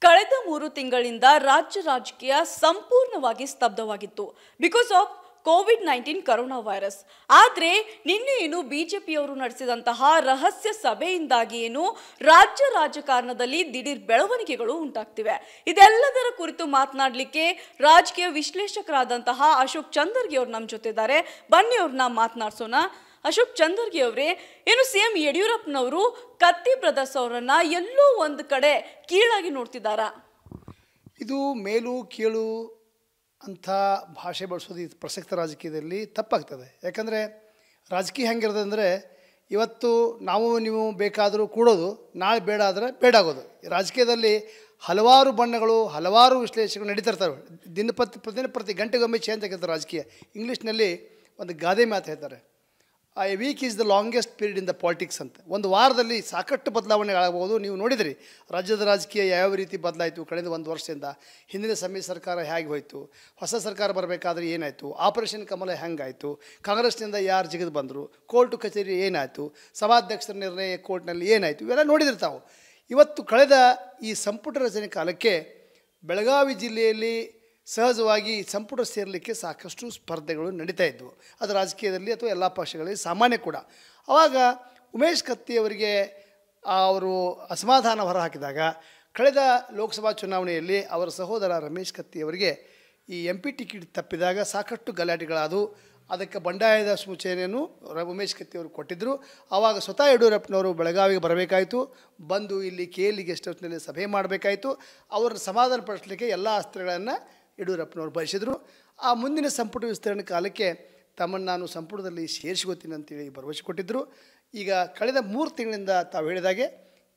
ಕಳೆದ 3 ತಿಂಗಳಿಂದ ರಾಜ್ಯ ರಾಜಕೀಯ ಸಂಪೂರ್ಣವಾಗಿ ಸ್ತಬ್ಧವಾಗಿತ್ತು ಬಿಕಾಸ್ ಆಫ್ ಕೋವಿಡ್-19 ಕರೋನಾ ವೈರಸ್. ಆದರೆ ನಿನ್ನೆ ಬಿಜೆಪಿಯವರು ನಡೆಸಿದಂತಹ ರಹಸ್ಯ ಸಭೆಯಿಂದಾಗಿ ರಾಜ್ಯ ರಾಜಕಾರಣದಲ್ಲಿ ದಿಢೀರ್ ಬೆಳವಣಿಗೆಗಳು ಉಂಟಾಗ್ತಿವೆ. ಇದೆಲ್ಲದರ ಕುರಿತು ಮಾತನಾಡಲಿಕ್ಕೆ ರಾಜಕೀಯ ವಿಶ್ಲೇಷಕರಾದಂತಹ ಅಶೋಕ್ ಚಂದರ್ಗಿ ಅವರು ನಮ್ಮ ಜೊತೆ ಇದ್ದಾರೆ. ಬನ್ನಿ ಅವ್ರನ್ನ ಮಾತನಾಡಿಸೋಣ. ಅಶೋಕ್ ಚಂದರ್ಗಿ ಅವರೇ, ಸಿಎಂ ಯಡಿಯೂರಪ್ಪನವರು ಕತ್ತಿ ಬ್ರದರ್ಸ್ ಅವರನ್ನ ಎಲ್ಲೋ ಒಂದು ಕಡೆ ಕೀಳಾಗಿ ನೋಡ್ತಿದ್ದಾರಾ? ಇದು ಮೇಲು ಕೀಳು ಅಂಥ ಭಾಷೆ ಬಳಸೋದು ಪ್ರಸಕ್ತ ರಾಜಕೀಯದಲ್ಲಿ ತಪ್ಪಾಗ್ತದೆ. ಯಾಕಂದರೆ ರಾಜಕೀಯ ಹೆಂಗಿರ್ತದೆ ಅಂದರೆ, ಇವತ್ತು ನಾವು ನೀವು ಬೇಕಾದರೂ ಕೂಡೋದು, ನಾಳೆ ಬೇಡ ಆದರೆ ಬೇಡ ಆಗೋದು. ರಾಜಕೀಯದಲ್ಲಿ ಹಲವಾರು ಬಣ್ಣಗಳು, ಹಲವಾರು ವಿಶ್ಲೇಷಣೆಗಳು ನಡೀತಿರ್ತವೆ. ಪ್ರತಿ ಗಂಟೆಗೊಮ್ಮೆ ಚೇಂಜ್ ಆಗಿರ್ತಾರೆ ರಾಜಕೀಯ. ಇಂಗ್ಲೀಷ್ನಲ್ಲಿ ಒಂದು ಗಾದೆ ಮಾತು ಹೇಳ್ತಾರೆ, a week is the longest period in the politics ಅಂತ. ಒಂದು ವಾರದಲ್ಲಿ ಸಾಕಷ್ಟು ಬದಲಾವಣೆಗಳಾಗಬಹುದು. ನೀವು ನೋಡಿದಿರಿ ರಾಜ್ಯದ ರಾಜಕೀಯ ಯಾವ ರೀತಿ ಬದಲಾಯಿತು ಕಳೆದ ಒಂದು ವರ್ಷದಿಂದ. ಹಿಂದಿನ ಸಮ್ಮಿಶ್ರ ಸರ್ಕಾರ ಹೇಗೆ ಹೋಯಿತು, ಹೊಸ ಸರ್ಕಾರ ಬರಬೇಕಾದ್ರೆ ಏನಾಯಿತು, ಆಪರೇಷನ್ ಕಮಲ ಹೆಂಗಾಯಿತು, ಕಾಂಗ್ರೆಸ್ನಿಂದ ಯಾರು ಜಿಗಿದು ಬಂದರು, ಕೋರ್ಟು ಕಚೇರಿ ಏನಾಯಿತು, ಸಭಾಧ್ಯಕ್ಷರ ನಿರ್ಣಯ ಕೋರ್ಟ್ನಲ್ಲಿ ಏನಾಯಿತು, ಇವೆಲ್ಲ ನೋಡಿದಿರ್ತಾವೆ. ಇವತ್ತು ಕಳೆದ ಈ ಸಂಪುಟ ರಚನೆ ಕಾಲಕ್ಕೆ ಬೆಳಗಾವಿ ಜಿಲ್ಲೆಯಲ್ಲಿ ಸಹಜವಾಗಿ ಸಂಪುಟ ಸೇರಲಿಕ್ಕೆ ಸಾಕಷ್ಟು ಸ್ಪರ್ಧೆಗಳು ನಡೀತಾ ಇದ್ದವು. ಅದು ರಾಜಕೀಯದಲ್ಲಿ ಅಥವಾ ಎಲ್ಲ ಪಕ್ಷಗಳಲ್ಲಿ ಸಾಮಾನ್ಯ ಕೂಡ. ಆವಾಗ ಉಮೇಶ್ ಕತ್ತಿ ಅವರಿಗೆ ಅವರು ಅಸಮಾಧಾನ ಹೊರಹಾಕಿದಾಗ ಕಳೆದ ಲೋಕಸಭಾ ಚುನಾವಣೆಯಲ್ಲಿ ಅವರ ಸಹೋದರ ರಮೇಶ್ ಕತ್ತಿ ಅವರಿಗೆ ಈ MP ಟಿಕೆಟ್ ತಪ್ಪಿದಾಗ ಸಾಕಷ್ಟು ಗಲಾಟೆಗಳಾದವು. ಅದಕ್ಕೆ ಬಂಡಾಯದ ಸೂಚನೆಯನ್ನು ಉಮೇಶ್ ಕತ್ತಿ ಅವರು ಕೊಟ್ಟಿದ್ದರು. ಆವಾಗ ಸ್ವತಃ ಯಡಿಯೂರಪ್ಪನವರು ಬೆಳಗಾವಿಗೆ ಬರಬೇಕಾಯಿತು. ಬಂದು ಇಲ್ಲಿ KL ಗೆಸ್ಟ್ ಹೌಸ್ನಲ್ಲಿ ಸಭೆ ಮಾಡಬೇಕಾಯಿತು. ಅವರನ್ನು ಸಮಾಧಾನ ಪಡಿಸಲಿಕ್ಕೆ ಎಲ್ಲ ಅಸ್ತ್ರಗಳನ್ನು ಯಡಿಯೂರಪ್ಪನವರು ಬಯಸಿದರು. ಆ ಮುಂದಿನ ಸಂಪುಟ ವಿಸ್ತರಣೆ ಕಾಲಕ್ಕೆ ತಮ್ಮನ್ನು ನಾನು ಸಂಪುಟದಲ್ಲಿ ಸೇರಿಸ್ಕೋತೀನಿ ಅಂತೇಳಿ ಭರವಸೆ ಕೊಟ್ಟಿದ್ದರು. ಈಗ ಕಳೆದ 3 ತಿಂಗಳಿಂದ ತಾವು ಹೇಳಿದಾಗೆ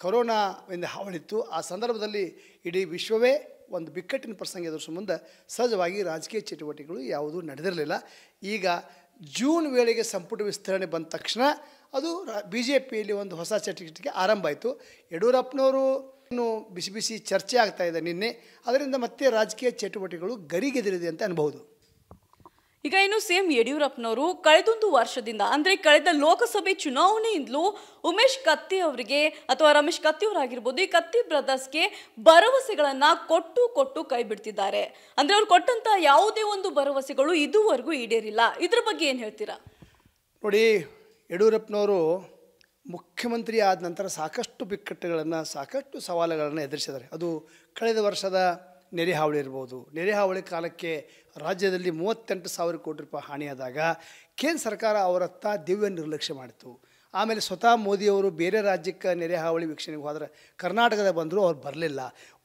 ಕೊರೋನಾವಿಂದ ಹಾವಳಿತ್ತು. ಆ ಸಂದರ್ಭದಲ್ಲಿ ಇಡೀ ವಿಶ್ವವೇ ಒಂದು ಬಿಕ್ಕಟ್ಟಿನ ಪ್ರಸಂಗ ಎದುರಿಸೋ ಮುಂದೆ ಸಹಜವಾಗಿ ರಾಜಕೀಯ ಚಟುವಟಿಕೆಗಳು ಯಾವುದೂ ನಡೆದಿರಲಿಲ್ಲ. ಈಗ ಜೂನ್ ವೇಳೆಗೆ ಸಂಪುಟ ವಿಸ್ತರಣೆ ಬಂದ ತಕ್ಷಣ ಅದು BJPಯಲ್ಲಿ ಒಂದು ಹೊಸ ಚಟುವಟಿಕೆ ಆರಂಭ ಆಯಿತು. ಯಡಿಯೂರಪ್ಪನವರು ಇನ್ನು ಬಿಸಿ ಬಿಸಿ ಚರ್ಚೆ ಆಗ್ತಾ ಇದೆ ನಿನ್ನೆ. ಅದರಿಂದ ಮತ್ತೆ ರಾಜಕೀಯ ಚಟುವಟಿಕೆಗಳು ಗರಿಗೆದರಿದೆ ಅಂತ ಅನ್ಬಹುದು. ಈಗ ಸಿಎಂ ಯಡಿಯೂರಪ್ಪನವರು ಕಳೆದೊಂದು ವರ್ಷದಿಂದ, ಅಂದರೆ ಕಳೆದ ಲೋಕಸಭೆ ಚುನಾವಣೆಯಿಂದಲೂ ಉಮೇಶ್ ಕತ್ತಿ ಅವರಿಗೆ ಅಥವಾ ರಮೇಶ್ ಕತ್ತಿ ಅವರಾಗಿರ್ಬೋದು, ಈ ಕತ್ತಿ ಬ್ರದರ್ಸ್ಗೆ ಭರವಸೆಗಳನ್ನು ಕೊಟ್ಟು ಕೈ ಬಿಡ್ತಿದ್ದಾರೆ. ಅಂದರೆ ಅವ್ರು ಕೊಟ್ಟಂತ ಯಾವುದೇ ಒಂದು ಭರವಸೆಗಳು ಇದುವರೆಗೂ ಈಡೇರಿಲ್ಲ. ಇದ್ರ ಬಗ್ಗೆ ಏನು ಹೇಳ್ತೀರಾ? ನೋಡಿ, ಯಡಿಯೂರಪ್ಪನವರು ಮುಖ್ಯಮಂತ್ರಿ ಆದ ನಂತರ ಸಾಕಷ್ಟು ಬಿಕ್ಕಟ್ಟುಗಳನ್ನು, ಸಾಕಷ್ಟು ಸವಾಲುಗಳನ್ನು ಎದುರಿಸಿದ್ದಾರೆ. ಅದು ಕಳೆದ ವರ್ಷದ ನೆರೆ ಹಾವಳಿ ಇರ್ಬೋದು. ನೆರೆ ಹಾವಳಿ ಕಾಲಕ್ಕೆ ರಾಜ್ಯದಲ್ಲಿ 38,000 ಕೋಟಿ ರೂಪಾಯಿ ಹಾನಿಯಾದಾಗ ಕೇಂದ್ರ ಸರ್ಕಾರ ಅವರತ್ತ ದಿವ್ಯ ನಿರ್ಲಕ್ಷ್ಯ ಮಾಡಿತು. ಆಮೇಲೆ ಸ್ವತಃ ಮೋದಿಯವರು ಬೇರೆ ರಾಜ್ಯಕ್ಕೆ ನೆರೆ ಹಾವಳಿ ವೀಕ್ಷಣೆಗೆ ಹೋದರೆ ಕರ್ನಾಟಕದ ಬಂದರೂ ಅವ್ರು ಬರಲಿಲ್ಲ.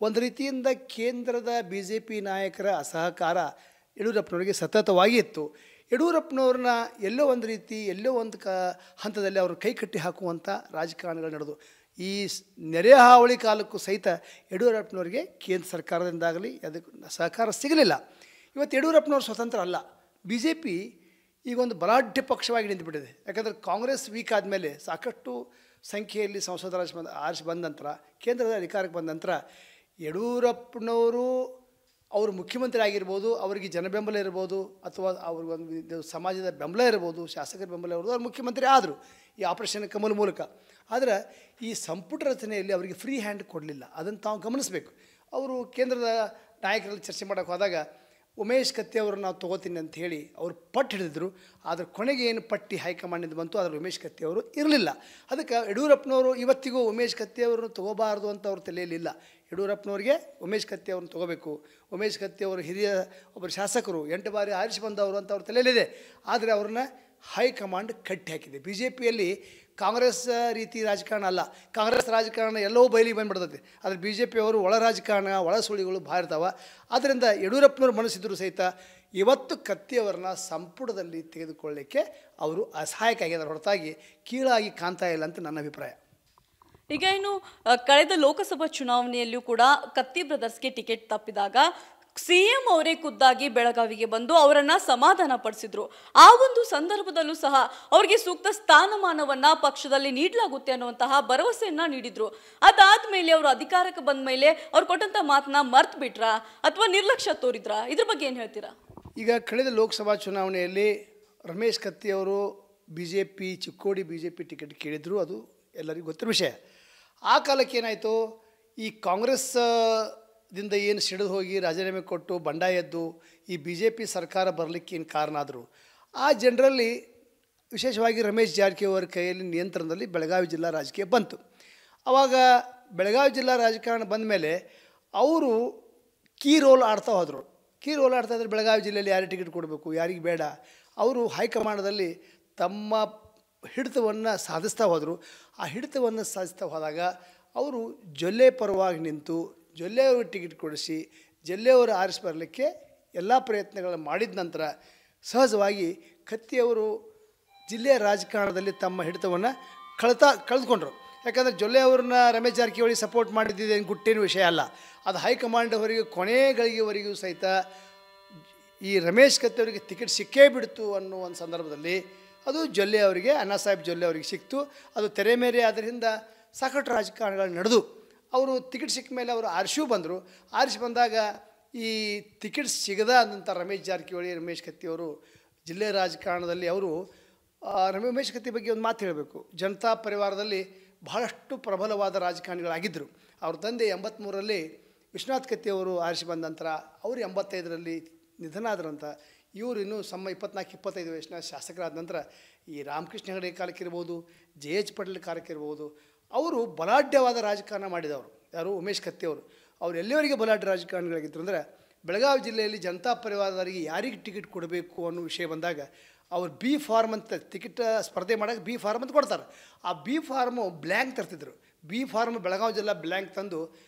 ಒಂದು ರೀತಿಯಿಂದ ಕೇಂದ್ರದ BJP ನಾಯಕರ ಅಸಹಕಾರ ಯಡಿಯೂರಪ್ಪನವರಿಗೆ ಸತತವಾಗಿ ಇತ್ತು. ಯಡಿಯೂರಪ್ಪನವ್ರನ್ನ ಎಲ್ಲೋ ಒಂದು ರೀತಿ, ಎಲ್ಲೋ ಒಂದು ಹಂತದಲ್ಲಿ ಅವರು ಕೈ ಕಟ್ಟಿ ಹಾಕುವಂಥ ರಾಜಕಾರಣಗಳು ನಡೆದು ಈ ನೆರೆ ಹಾವಳಿ ಕಾಲಕ್ಕೂ ಸಹಿತ ಯಡಿಯೂರಪ್ಪನವರಿಗೆ ಕೇಂದ್ರ ಸರ್ಕಾರದಿಂದಾಗಲಿ ಅದಕ್ಕೆ ಸಹಕಾರ ಸಿಗಲಿಲ್ಲ. ಇವತ್ತು ಯಡಿಯೂರಪ್ಪನವರು ಸ್ವತಂತ್ರ ಅಲ್ಲ. BJP ಈಗ ಒಂದು ಬಲಾಢ್ಯ ಪಕ್ಷವಾಗಿ ನಿಂತುಬಿಟ್ಟಿದೆ. ಯಾಕಂದರೆ ಕಾಂಗ್ರೆಸ್ ವೀಕ್ ಆದಮೇಲೆ ಸಾಕಷ್ಟು ಸಂಖ್ಯೆಯಲ್ಲಿ ಸಂಸದರ ಆರಿಸಿ ಬಂದ ನಂತರ, ಕೇಂದ್ರದ ಅಧಿಕಾರಕ್ಕೆ ಬಂದ ನಂತರ ಯಡಿಯೂರಪ್ಪನವರು ಅವರು ಮುಖ್ಯಮಂತ್ರಿ ಆಗಿರ್ಬೋದು, ಅವರಿಗೆ ಜನಬೆಂಬಲ ಇರ್ಬೋದು, ಅಥವಾ ಅವ್ರಿಗೊಂದು ಸಮಾಜದ ಬೆಂಬಲ ಇರ್ಬೋದು, ಶಾಸಕರ ಬೆಂಬಲ ಇರ್ಬೋದು, ಅವ್ರು ಮುಖ್ಯಮಂತ್ರಿ ಆದರು ಈ ಆಪರೇಷನ್ ಕಮಲ್ ಮೂಲಕ. ಆದರೆ ಈ ಸಂಪುಟ ರಚನೆಯಲ್ಲಿ ಅವರಿಗೆ ಫ್ರೀ ಹ್ಯಾಂಡ್ ಕೊಡಲಿಲ್ಲ. ಅದನ್ನು ತಾವು ಗಮನಿಸಬೇಕು. ಅವರು ಕೇಂದ್ರದ ನಾಯಕರಲ್ಲಿ ಚರ್ಚೆ ಮಾಡೋಕ್ಕೆ ಹೋದಾಗ ಉಮೇಶ್ ಕತ್ತಿ ಅವ್ರನ್ನ ನಾವು ತೊಗೋತೀನಿ ಅಂತ ಹೇಳಿ ಅವರು ಪಟ್ಟು ಹಿಡಿದಿದ್ರು. ಆದರೆ ಕೊನೆಗೆ ಏನು ಪಟ್ಟಿ ಹೈಕಮಾಂಡಿಂದ ಬಂತು, ಆದರೆ ಉಮೇಶ್ ಕತ್ತಿ ಅವರು ಇರಲಿಲ್ಲ. ಅದಕ್ಕೆ ಯಡಿಯೂರಪ್ಪನವರು ಇವತ್ತಿಗೂ ಉಮೇಶ್ ಕತ್ತಿ ಅವರನ್ನು ತೊಗೋಬಾರ್ದು ಅಂತ ಅವ್ರ ತಲೆಯಲ್ಲಿಲ್ಲ. ಯಡಿಯೂರಪ್ಪನವ್ರಿಗೆ ಉಮೇಶ್ ಕತ್ತಿ ಅವ್ರನ್ನ ತೊಗೋಬೇಕು, ಉಮೇಶ್ ಕತ್ತಿ ಅವರು ಹಿರಿಯ ಒಬ್ಬರು ಶಾಸಕರು, 8 ಬಾರಿ ಆರಿಸಿ ಬಂದವರು ಅಂತ ಅವ್ರ ತಲೆಯಲ್ಲಿದೆ. ಆದರೆ ಅವ್ರನ್ನ ಹೈಕಮಾಂಡ್ ಕಟ್ಟಿ ಹಾಕಿದೆ. BJPಯಲ್ಲಿ ಕಾಂಗ್ರೆಸ್ ರೀತಿ ರಾಜಕಾರಣ ಅಲ್ಲ. ಕಾಂಗ್ರೆಸ್ ರಾಜಕಾರಣ ಎಲ್ಲವೂ ಬಯಲಿಗೆ ಬಂದುಬಿಡ್ತದೆ. ಆದರೆ BJP ಅವರು ಒಳ ರಾಜಕಾರಣ, ಒಳ ಸುಳಿಗಳು ಭಾಳ ಇರ್ತಾವೆ. ಆದ್ದರಿಂದ ಯಡಿಯೂರಪ್ಪನವ್ರು ಮನಸ್ಸಿದ್ರು ಸಹಿತ ಇವತ್ತು ಕತ್ತಿಯವರನ್ನ ಸಂಪುಟದಲ್ಲಿ ತೆಗೆದುಕೊಳ್ಳಲಿಕ್ಕೆ ಅವರು ಅಸಹಾಯಕ ಆಗಿದ್ದಾರೆ, ಹೊರತಾಗಿ ಕೀಳಾಗಿ ಕಾಣ್ತಾ ಇಲ್ಲ ಅಂತ ನನ್ನ ಅಭಿಪ್ರಾಯ. ಈಗ ಕಳೆದ ಲೋಕಸಭಾ ಚುನಾವಣೆಯಲ್ಲೂ ಕೂಡ ಕತ್ತಿ ಬ್ರದರ್ಸ್ಗೆ ಟಿಕೆಟ್ ತಪ್ಪಿದಾಗ ಸಿಎಂ ಅವರೇ ಖುದ್ದಾಗಿ ಬೆಳಗಾವಿಗೆ ಬಂದು ಅವರನ್ನ ಸಮಾಧಾನ ಪಡಿಸಿದ್ರು. ಆ ಒಂದು ಸಂದರ್ಭದಲ್ಲೂ ಸಹ ಅವರಿಗೆ ಸೂಕ್ತ ಸ್ಥಾನಮಾನವನ್ನ ಪಕ್ಷದಲ್ಲಿ ನೀಡಲಾಗುತ್ತೆ ಅನ್ನುವಂತಹ ಭರವಸೆಯನ್ನ ನೀಡಿದ್ರು. ಅದಾದ್ಮೇಲೆ ಅವರು ಅಧಿಕಾರಕ್ಕೆ ಬಂದ ಮೇಲೆ ಅವ್ರು ಕೊಟ್ಟಂತ ಮಾತನ್ನ ಮರ್ತು ಬಿಟ್ರಾ ಅಥವಾ ನಿರ್ಲಕ್ಷ್ಯ ತೋರಿದ್ರಾ? ಇದ್ರ ಬಗ್ಗೆ ಏನು ಹೇಳ್ತೀರಾ? ಈಗ ಕಳೆದ ಲೋಕಸಭಾ ಚುನಾವಣೆಯಲ್ಲಿ ರಮೇಶ್ ಕತ್ತಿ ಅವರು ಚಿಕ್ಕೋಡಿ BJP ಟಿಕೆಟ್ ಕೇಳಿದ್ರು. ಅದು ಎಲ್ಲರಿಗೂ ಗೊತ್ತಿರೋ ವಿಷಯ. ಆ ಕಾಲಕ್ಕೆ ಏನಾಯಿತು, ಈ ಕಾಂಗ್ರೆಸ್ ದಿಂದ ಏನು ಸಿಡಿದು ಹೋಗಿ ರಾಜೀನಾಮೆ ಕೊಟ್ಟು ಬಂಡಾಯ ಎದ್ದು ಈ ಬಿ ಜೆ ಪಿ ಸರ್ಕಾರ ಬರಲಿಕ್ಕೆ ಏನು ಕಾರಣ ಆದರು, ಆ ಜನರಲ್ಲಿ ವಿಶೇಷವಾಗಿ ರಮೇಶ್ ಜಾರಕಿಹೊಳಿ ಕೈಯಲ್ಲಿ ನಿಯಂತ್ರಣದಲ್ಲಿ ಬೆಳಗಾವಿ ಜಿಲ್ಲಾ ರಾಜಕೀಯ ಬಂತು. ಆವಾಗ ಬೆಳಗಾವಿ ಜಿಲ್ಲಾ ರಾಜಕಾರಣ ಬಂದ ಮೇಲೆ ಅವರು ಕೀ ರೋಲ್ ಆಡ್ತಾ ಹೋದರು. ಕೀ ರೋಲ್ ಆಡ್ತಾ ಇದ್ರೆ ಬೆಳಗಾವಿ ಜಿಲ್ಲೆಯಲ್ಲಿ ಯಾರಿಗೆ ಟಿಕೆಟ್ ಕೊಡಬೇಕು, ಯಾರಿಗೆ ಬೇಡ, ಅವರು ಹೈಕಮಾಂಡದಲ್ಲಿ ತಮ್ಮ ಹಿಡಿತವನ್ನು ಸಾಧಿಸ್ತಾ ಹೋದರು. ಆ ಹಿಡಿತವನ್ನು ಸಾಧಿಸ್ತಾ ಹೋದಾಗ ಅವರು ಜೊಲ್ಲೆ ಪರವಾಗಿ ನಿಂತು ಜೊಲ್ಲೆಯವ್ರಿಗೆ ಟಿಕೆಟ್ ಕೊಡಿಸಿ ಜೊಲ್ಲೆಯವರು ಆರಿಸಿ ಬರಲಿಕ್ಕೆ ಎಲ್ಲ ಪ್ರಯತ್ನಗಳನ್ನು ಮಾಡಿದ ನಂತರ ಸಹಜವಾಗಿ ಕತ್ತಿಯವರು ಜಿಲ್ಲೆಯ ರಾಜಕಾರಣದಲ್ಲಿ ತಮ್ಮ ಹಿಡಿತವನ್ನು ಕಳೆದುಕೊಂಡ್ರು. ಯಾಕಂದರೆ ಜೊಲ್ಲೆ ಅವ್ರನ್ನ ರಮೇಶ್ ಜಾರಕಿಹೊಳಿ ಸಪೋರ್ಟ್ ಮಾಡಿದ್ದಿದೆ ಗುಟ್ಟಿನ ವಿಷಯ ಅಲ್ಲ, ಅದು ಹೈಕಮಾಂಡ್ ಅವರಿಗೆ ಕೊನೆಗಳಿಗೆವರೆಗೂ ಸಹಿತ ಈ ರಮೇಶ್ ಕತ್ತಿಯವರಿಗೆ ಟಿಕೆಟ್ ಸಿಕ್ಕೇ ಬಿಡ್ತು ಅನ್ನೋ ಒಂದು ಸಂದರ್ಭದಲ್ಲಿ ಅದು ಜೊಲ್ಲೆ ಅವರಿಗೆ, ಅಣ್ಣಾ ಸಾಹೇಬ್ ಜೊಲ್ಲೆ ಅವರಿಗೆ ಸಿಕ್ತು. ಅದು ತೆರೆ ಮೇರೆ ಆದ್ದರಿಂದ ಸಾಕಷ್ಟು ರಾಜಕಾರಣಗಳು ನಡೆದು ಅವರು ಟಿಕೆಟ್ ಸಿಕ್ಕ ಮೇಲೆ ಅವರು ಆರಿಸಿ ಬಂದರು. ಆರಿಸಿ ಬಂದಾಗ ಈ ಟಿಕೆಟ್ ಸಿಗದ ಅಂದಂಥ ರಮೇಶ್ ಜಾರಕಿಹೊಳಿ, ರಮೇಶ್ ಕತ್ತಿಯವರು ಜಿಲ್ಲೆ ರಾಜಕಾರಣದಲ್ಲಿ ಅವರು ರಮೇಶ್ ಕತ್ತಿ ಬಗ್ಗೆ ಒಂದು ಮಾತು ಹೇಳಬೇಕು. ಜನತಾ ಪರಿವಾರದಲ್ಲಿ ಬಹಳಷ್ಟು ಪ್ರಬಲವಾದ ರಾಜಕಾರಣಿಗಳಾಗಿದ್ದರು. ಅವ್ರ ತಂದೆ 83ರಲ್ಲಿ ವಿಶ್ವನಾಥ್ ಕತ್ತಿಯವರು ಆರಿಸಿ ಬಂದ ನಂತರ ಅವರು 85ರಲ್ಲಿ ನಿಧನ ಆದ್ರಂತ. ಇವರು ಇನ್ನೂ 24-25 ವಯಸ್ಸಿನ ಶಾಸಕರಾದ ನಂತರ ಈ ರಾಮಕೃಷ್ಣ ಹೆಗಡೆ ಕಾಲಕ್ಕಿರ್ಬೋದು, JH ಪಾಟೀಲ್ ಕಾಲಕ್ಕಿರ್ಬೋದು, ಅವರು ಬಲಾಢ್ಯವಾದ ರಾಜಕಾರಣ ಮಾಡಿದವರು. ಯಾರು? ಉಮೇಶ್ ಕತ್ತಿಯವರು. ಅವರು ಎಲ್ಲಿವರೆಗೆ ಬಲಾಢ್ಯ ರಾಜಕಾರಣಿಗಳಾಗಿದ್ದರು ಅಂದರೆ ಬೆಳಗಾವಿ ಜಿಲ್ಲೆಯಲ್ಲಿ ಜನತಾ ಪರಿವಾರದವರಿಗೆ ಯಾರಿಗೆ ಟಿಕೆಟ್ ಕೊಡಬೇಕು ಅನ್ನೋ ವಿಷಯ ಬಂದಾಗ ಅವ್ರು ಬಿ ಫಾರ್ಮ್ ಅಂತ ಟಿಕೆಟ್ ಸ್ಪರ್ಧೆ ಮಾಡೋಕ್ಕೆ ಬಿ ಫಾರ್ಮ್ ಅಂತ ಕೊಡ್ತಾರೆ. ಆ ಬಿ ಫಾರ್ಮು ಬ್ಲ್ಯಾಂಕ್ ತರ್ತಿದ್ರು. ಬಿ ಫಾರ್ಮ್ ಬೆಳಗಾವಿ ಜಿಲ್ಲಾ ಬ್ಲ್ಯಾಂಕ್ ತಂದು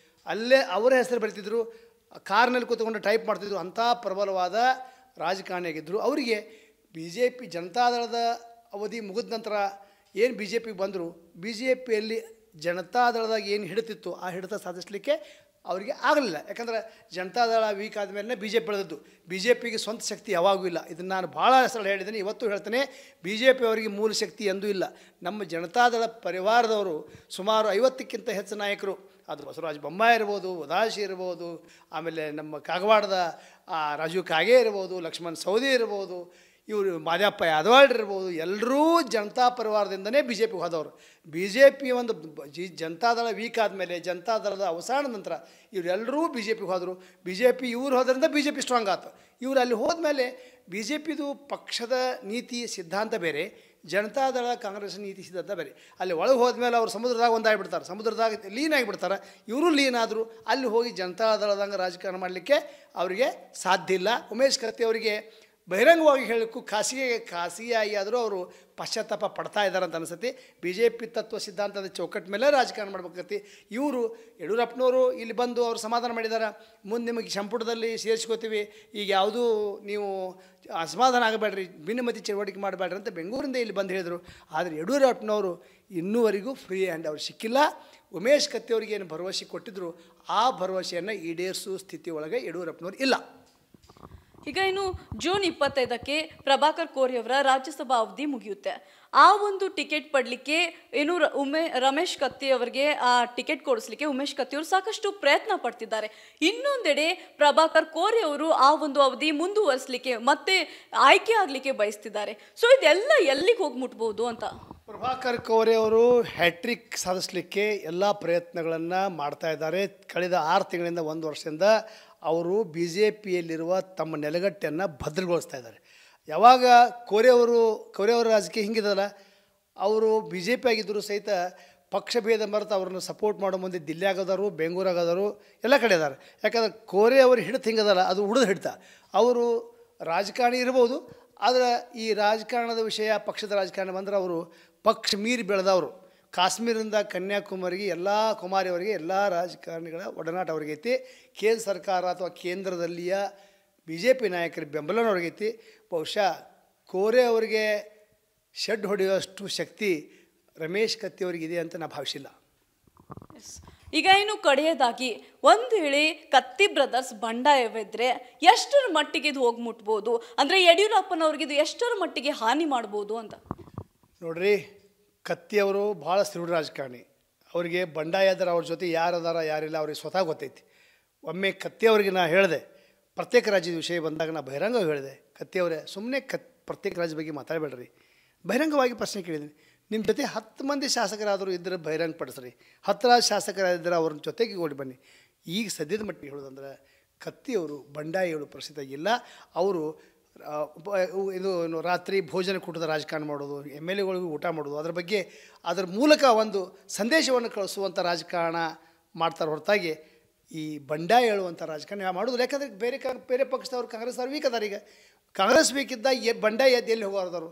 ಅಲ್ಲೇ ಅವರ ಹೆಸರು ಬರೀತಿದ್ರು, ಕಾರ್ನಲ್ಲಿ ಕೂತ್ಕೊಂಡು ಟೈಪ್ ಮಾಡ್ತಿದ್ರು. ಅಂಥ ಪ್ರಬಲವಾದ ರಾಜಕಾರಣಿಯಾಗಿದ್ದರು. ಅವರಿಗೆ ಬಿ ಜೆ ಪಿ ಜನತಾದಳದ ಅವಧಿ ಮುಗಿದ ನಂತರ ಏನು ಬಿ ಜೆ ಪಿಗೆ ಬಂದರು, ಬಿ ಜೆ ಪಿಯಲ್ಲಿ ಜನತಾದಳದಾಗ ಏನು ಹಿಡಿತಿತ್ತು ಆ ಹಿಡಿತ ಸಾಧಿಸಲಿಕ್ಕೆ ಅವರಿಗೆ ಆಗಲಿಲ್ಲ. ಯಾಕಂದರೆ ಜನತಾದಳ ವೀಕ್ ಆದಮೇಲೆ ಬಿ ಜೆ ಪಿ ಬೆಳೆದದ್ದು. ಬಿ ಜೆ ಪಿಗೆ ಸ್ವಂತ ಶಕ್ತಿ ಯಾವಾಗೂ ಇಲ್ಲ. ಇದನ್ನು ನಾನು ಭಾಳ ಸಲ ಹೇಳಿದ್ದೀನಿ, ಇವತ್ತು ಹೇಳ್ತೇನೆ. ಬಿ ಜೆ ಪಿ ಅವರಿಗೆ ಮೂಲ ಶಕ್ತಿ ಎಂದೂ ಇಲ್ಲ. ನಮ್ಮ ಜನತಾದಳ ಪರಿವಾರದವರು ಸುಮಾರು 50ಕ್ಕಿಂತ ಹೆಚ್ಚು ನಾಯಕರು, ಅದು ಬಸವರಾಜ ಬೊಮ್ಮಾಯಿ ಇರ್ಬೋದು, ಉದಾಸಿ ಇರ್ಬೋದು, ಆಮೇಲೆ ನಮ್ಮ ಕಾಗವಾಡದ ರಾಜೀವ್ ಕಾಗೆ ಇರ್ಬೋದು, ಲಕ್ಷ್ಮಣ್ ಸವದಿ ಇರ್ಬೋದು, ಇವರು ಮಾದಪ್ಪ ಯಾದವಾಡ್ ಇರ್ಬೋದು, ಎಲ್ಲರೂ ಜನತಾ ಪರಿವಾರದಿಂದನೇ ಬಿ ಜೆ ಪಿಗೆ ಹೋದವರು. ಬಿ ಜೆ ಪಿ ಒಂದು ಜನತಾದಳ ವೀಕ್ ಆದಮೇಲೆ, ಜನತಾದಳದ ಅವಸಾನ ನಂತರ ಇವರೆಲ್ಲರೂ ಬಿ ಜೆ ಪಿಗೆ ಹೋದರು. ಬಿ ಜೆ ಪಿ ಇವ್ರು ಹೋದ್ರಿಂದ ಬಿ ಜೆ ಪಿ ಸ್ಟ್ರಾಂಗ್ ಆಯ್ತು. ಇವರು ಅಲ್ಲಿ ಹೋದ್ಮೇಲೆ ಬಿ ಜೆ ಪಿದು ಪಕ್ಷದ ನೀತಿ ಸಿದ್ಧಾಂತ ಬೇರೆ, ಜನತಾದಳ ಕಾಂಗ್ರೆಸ್ ನೀತಿ ಸಿದ್ಧಾಂತ ಬೇರೆ. ಅಲ್ಲಿ ಒಳಗೆ ಹೋದ್ಮೇಲೆ ಅವ್ರು ಸಮುದ್ರದಾಗ ಒಂದಾಗಿಬಿಡ್ತಾರೆ, ಸಮುದ್ರದಾಗ ಲೀನ್ ಆಗಿಬಿಡ್ತಾರೆ. ಇವರು ಲೀನ್ ಆದರು. ಅಲ್ಲಿ ಹೋಗಿ ಜನತಾದಳದಂಗೆ ರಾಜಕಾರಣ ಮಾಡಲಿಕ್ಕೆ ಅವರಿಗೆ ಸಾಧ್ಯ ಇಲ್ಲ. ಉಮೇಶ್ ಕತ್ತಿ ಅವರಿಗೆ ಬಹಿರಂಗವಾಗಿ ಹೇಳೋಕ್ಕೂ ಖಾಸಗಿಯಾಗಿ ಆದರೂ ಅವರು ಪಶ್ಚಾತ್ತಾಪ ಪಡ್ತಾ ಇದ್ದಾರೆ ಅಂತ ಅನಿಸುತ್ತೆ. ಬಿ ಜೆ ಪಿ ತತ್ವ ಸಿದ್ಧಾಂತದ ಚೌಕಟ್ಟು ಮೇಲೆ ರಾಜಕಾರಣ ಮಾಡ್ಬೇಕತ್ತಿ. ಇವರು ಯಡಿಯೂರಪ್ಪನವರು ಇಲ್ಲಿ ಬಂದು ಅವರು ಸಮಾಧಾನ ಮಾಡಿದ್ದಾರೆ. ಮುಂದೆ ನಿಮಗೆ ಸಂಪುಟದಲ್ಲಿ ಸೇರಿಸ್ಕೋತೀವಿ, ಈಗ ಯಾವುದೂ ನೀವು ಅಸಮಾಧಾನ ಆಗಬೇಡ್ರಿ, ಭಿನ್ನಮತಿ ಚಟುವಟಿಕೆ ಮಾಡಬೇಡ್ರಿ ಅಂತ ಬೆಂಗಳೂರಿಂದ ಇಲ್ಲಿ ಬಂದು ಹೇಳಿದರು. ಆದರೆ ಯಡಿಯೂರಪ್ಪನವರು ಇನ್ನೂವರೆಗೂ ಫ್ರೀ ಹ್ಯಾಂಡ್ ಅವ್ರು ಸಿಕ್ಕಿಲ್ಲ. ಉಮೇಶ್ ಕತ್ತಿಯವ್ರಿಗೆ ಏನು ಭರವಸೆ ಕೊಟ್ಟಿದ್ರು ಆ ಭರವಸೆಯನ್ನು ಈಡೇರಿಸುವ ಸ್ಥಿತಿ ಒಳಗೆ ಯಡಿಯೂರಪ್ಪನವ್ರು ಇಲ್ಲ. ಈಗ ಇನ್ನು ಜೂನ್ 25ಕ್ಕೆ ಪ್ರಭಾಕರ್ ಕೋರೆ ಅವರ ರಾಜ್ಯಸಭಾ ಅವಧಿ ಮುಗಿಯುತ್ತೆ. ಆ ಒಂದು ಟಿಕೆಟ್ ಪಡಲಿಕ್ಕೆ ಏನು ರಮೇಶ್ ಕತ್ತಿ ಅವರಿಗೆ ಆ ಟಿಕೆಟ್ ಕೊಡಿಸ್ಲಿಕ್ಕೆ ಉಮೇಶ್ ಕತ್ತಿ ಅವರು ಸಾಕಷ್ಟು ಪ್ರಯತ್ನ ಪಡ್ತಿದ್ದಾರೆ. ಇನ್ನೊಂದೆಡೆ ಪ್ರಭಾಕರ್ ಕೋರೆ ಅವರು ಆ ಒಂದು ಅವಧಿ ಮುಂದುವರಿಸಲಿಕ್ಕೆ ಮತ್ತೆ ಆಯ್ಕೆ ಆಗಲಿಕ್ಕೆ ಬಯಸ್ತಿದ್ದಾರೆ. ಸೊ ಇದೆಲ್ಲ ಎಲ್ಲಿಗೆ ಹೋಗಿ ಮುಟ್ಬೋದು ಅಂತ. ಪ್ರಭಾಕರ್ ಕೋರೆ ಅವರು ಹ್ಯಾಟ್ರಿಕ್ ಸಾಧಿಸಲಿಕ್ಕೆ ಎಲ್ಲ ಪ್ರಯತ್ನಗಳನ್ನು ಮಾಡ್ತಾ ಇದ್ದಾರೆ. ಕಳೆದ 6 ತಿಂಗಳಿಂದ 1 ವರ್ಷದಿಂದ ಅವರು ಬಿ ಜೆ ಪಿಯಲ್ಲಿರುವ ತಮ್ಮ ನೆಲೆಗಟ್ಟನ್ನು ಭದ್ರಗೊಳಿಸ್ತಾ ಇದ್ದಾರೆ. ಯಾವಾಗ ಕೋರೆ ಅವರ ರಾಜಕೀಯ ಹಿಂಗಿದಲ್ಲ, ಅವರು ಬಿ ಜೆ ಪಿ ಆಗಿದ್ದರೂ ಸಹಿತ ಪಕ್ಷ ಭೇದ ಮರೆತು ಅವ್ರನ್ನ ಸಪೋರ್ಟ್ ಮಾಡೋ ಮುಂದೆ ದಿಲ್ಲಿ ಆಗೋದಾರು, ಬೆಂಗಳೂರಾಗೋದಾರು ಎಲ್ಲ ಕಡೆ ಇದ್ದಾರೆ. ಯಾಕಂದ್ರೆ ಕೋರೆ ಅವರು ಹಿಡಿದು ಹಿಂಗದಲ್ಲ, ಅದು ಉಳಿದು ಹಿಡಿತ. ಅವರು ರಾಜಕಾರಣಿ ಇರ್ಬೋದು, ಆದರೆ ಈ ರಾಜಕಾರಣದ ವಿಷಯ, ಪಕ್ಷದ ರಾಜಕಾರಣ ಬಂದರೆ ಅವರು ಪಕ್ಷ ಮೀರಿ ಬೆಳೆದವರು. ಕಾಶ್ಮೀರದಿಂದ ಕನ್ಯಾಕುಮಾರಿಗೆ ಎಲ್ಲ ಕುಮಾರಿಯವರಿಗೆ ಎಲ್ಲ ರಾಜಕಾರಣಿಗಳ ಒಡನಾಟ ಅವ್ರಿಗೈತಿ. ಕೇಂದ್ರ ಸರ್ಕಾರ ಅಥವಾ ಕೇಂದ್ರದಲ್ಲಿಯ ಬಿ ಜೆ ಪಿ ನಾಯಕರ ಬೆಂಬಲನೂ ಅವ್ರಿಗೈತಿ. ಬಹುಶಃ ಕೋರೆ ಅವರಿಗೆ ಶೆಡ್ ಹೊಡೆಯುವಷ್ಟು ಶಕ್ತಿ ರಮೇಶ್ ಕತ್ತಿ ಅವರಿಗಿದೆ ಅಂತ ನಾನು ಭಾವಿಸಿಲ್ಲ. ಈಗ ಇನ್ನು ಕಡೆಯದಾಗಿ ಒಂದು ವೇಳೆ ಕತ್ತಿ ಬ್ರದರ್ಸ್ ಬಂಡಾಯವಿದ್ರೆ ಎಷ್ಟರ ಮಟ್ಟಿಗೆ ಇದು ಹೋಗಿ ಮುಟ್ಬೋದು, ಅಂದರೆ ಯಡಿಯೂರಪ್ಪನವ್ರಿಗೆ ಇದು ಎಷ್ಟರ ಮಟ್ಟಿಗೆ ಹಾನಿ ಮಾಡ್ಬೋದು ಅಂತ ನೋಡ್ರಿ. ಕತ್ತಿಯವರು ಭಾಳ ಸ್ಥಿರ ರಾಜಕಾರಣಿ. ಅವರಿಗೆ ಬಂಡಾಯ ಅದಾರ, ಅವ್ರ ಜೊತೆ ಯಾರದಾರ ಯಾರಿಲ್ಲ ಅವ್ರಿಗೆ ಸ್ವತಃ ಗೊತ್ತೈತಿ. ಒಮ್ಮೆ ಕತ್ತಿಯವ್ರಿಗೆ ನಾ ಹೇಳಿದೆ, ಪ್ರತ್ಯೇಕ ರಾಜ್ಯದ ವಿಷಯ ಬಂದಾಗ ನಾ ಬಹಿರಂಗವಾಗಿ ಹೇಳಿದೆ, ಕತ್ತಿಯವರೇ ಸುಮ್ಮನೆ ಪ್ರತ್ಯೇಕ ರಾಜ್ಯದ ಬಗ್ಗೆ ಮಾತಾಡಬೇಡ್ರಿ. ಬಹಿರಂಗವಾಗಿ ಪ್ರಶ್ನೆ ಕೇಳಿದ್ದೀನಿ. ನಿಮ್ಮ ಜೊತೆ 10 ಮಂದಿ ಶಾಸಕರಾದರೂ ಇದ್ದರೆ ಬಹಿರಂಗ ಪಡಿಸ್ರಿ, 10 ಶಾಸಕರಾಗಿದ್ದರೆ ಅವ್ರ ಜೊತೆಗೆ ಓಡಿ ಬನ್ನಿ. ಈಗ ಸದ್ಯದ ಮಟ್ಟಿಗೆ ಹೇಳೋದಂದ್ರೆ ಕತ್ತಿಯವರು ಬಂಡಾಯ ಹೇಳು ಪರಿಸ್ಥಿತಿ ಇಲ್ಲ. ಅವರು ಇದು ರಾತ್ರಿ ಭೋಜನ ಕೂಟದ ರಾಜಕಾರಣ ಮಾಡೋದು, ಎಮ್ ಎಲ್ ಎಗಳಿಗೂ ಊಟ ಮಾಡೋದು, ಅದರ ಮೂಲಕ ಒಂದು ಸಂದೇಶವನ್ನು ಕಳಿಸುವಂಥ ರಾಜಕಾರಣ ಮಾಡ್ತಾರೆ ಹೊರತಾಗಿ ಈ ಬಂಡಾಯ ಹೇಳುವಂಥ ರಾಜಕಾರಣ ಮಾಡೋದು. ಯಾಕಂದರೆ ಬೇರೆ ಪಕ್ಷದವ್ರು ಕಾಂಗ್ರೆಸ್ ಅವ್ರು ವೀಕ್ ಅದಾರ. ಈಗ ಕಾಂಗ್ರೆಸ್ ವೀಕಿದ್ದ ಬಂಡಾಯ ಎಲ್ಲಿ ಹೋಗೋದಾರು?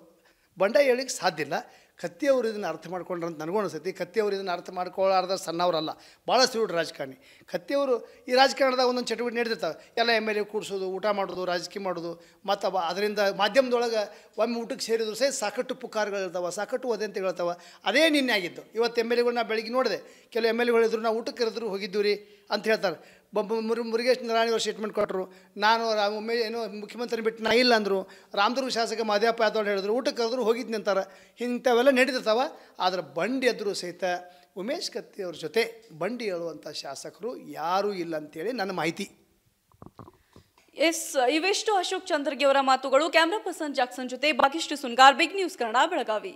ಬಂಡಾಯ ಹೇಳಿಕ್ಕೆ ಸಾಧ್ಯ ಇಲ್ಲ. ಕತ್ತಿಯವರು ಇದನ್ನು ಅರ್ಥ ಮಾಡ್ಕೊಂಡ್ರೆ ಅಂತ ನನಗೂ ಅನಿಸ್ತೈತಿ. ಕತ್ತಿಯವರು ಇದನ್ನು ಅರ್ಥ ಮಾಡ್ಕೊಳ್ಳಾರ್ದ ಸಣ್ಣವರಲ್ಲ, ಭಾಳ ಸಿರುಡು ರಾಜಕಾರಣಿ. ಕತ್ತಿಯವರು ಈ ರಾಜಕಾರಣದಾಗ ಒಂದೊಂದು ಚಟುವಟಿಕೆ ನಡೆದಿರ್ತಾವೆ. ಎಲ್ಲ ಎಮ್ ಎಲ್ ಎ ಕೂಡಿಸೋದು, ಊಟ ಮಾಡೋದು, ರಾಜಕೀಯ ಮಾಡೋದು, ಮತ್ತು ಅದರಿಂದ ಮಾಧ್ಯಮದೊಳಗೆ ಒಮ್ಮೆ ಊಟಕ್ಕೆ ಸೇರಿದ್ರು ಸಹ ಸಾಕಷ್ಟು ಪುಕಾರುಗಳಿರ್ತಾವೆ, ಸಾಕಷ್ಟು ವದಂತಿ ಅಂತ ಹೇಳ್ತಾವೆ. ಅದೇ ನಿನ್ನೆ ಆಗಿದ್ದು. ಇವತ್ತು ಎಮ್ ಎಲ್ ಎಗಳು ನಾ ಬೆಳಿಗ್ಗೆ ನೋಡಿದೆ, ಕೆಲವು ಎಮ್ ಎಲ್ ಎಗಳಿದ್ರು ನಾವು ಊಟಕ್ಕೆ ಕರೆದ್ರು ಹೋಗಿದ್ದೀವಿ ರೀ ಅಂತ ಹೇಳ್ತಾರೆ. ಮುರುಗೇಶ್ ನಾರಾಯಣ ಅವರು ಸ್ಟೇಟ್ಮೆಂಟ್ ಕೊಟ್ಟರು, ನಾನು ಒಮ್ಮೆ ಏನೋ ಮುಖ್ಯಮಂತ್ರಿ ಬಿಟ್ಟು ನಾ ಇಲ್ಲ ಅಂದರು. ರಾಮದುರ್ಗ ಶಾಸಕ ಮಹದೇವಪ್ಪ ಯಾದವ್ ಹೇಳಿದ್ರು, ಊಟಕ್ಕೆ ಕರೆದ್ರು ಹೋಗಿದ್ದು ನಿಂತಾರೆ. ಇಂಥವೆಲ್ಲ ನಡೀತಿರ್ತಾವೆ. ಆದರೆ ಬಂಡಿ ಎದ್ರು ಸಹಿತ ಉಮೇಶ್ ಕತ್ತಿ ಅವ್ರ ಜೊತೆ ಬಂಡಿ ಹೇಳುವಂಥ ಶಾಸಕರು ಯಾರೂ ಇಲ್ಲ ಅಂತೇಳಿ ನನ್ನ ಮಾಹಿತಿ. ಎಸ್, ಇವೆಷ್ಟು ಅಶೋಕ್ ಚಂದ್ರಗೆ ಅವರ ಮಾತುಗಳು. ಕ್ಯಾಮ್ರಾ ಪರ್ಸನ್ ಜಾಕ್ಸನ್ ಜೊತೆ ಭಾಗ್ಯಶ್ರೀ ಸುನ್ಗಾರ್, ಬಿಗ್ ನ್ಯೂಸ್ ಕನ್ನಡ, ಬೆಳಗಾವಿ.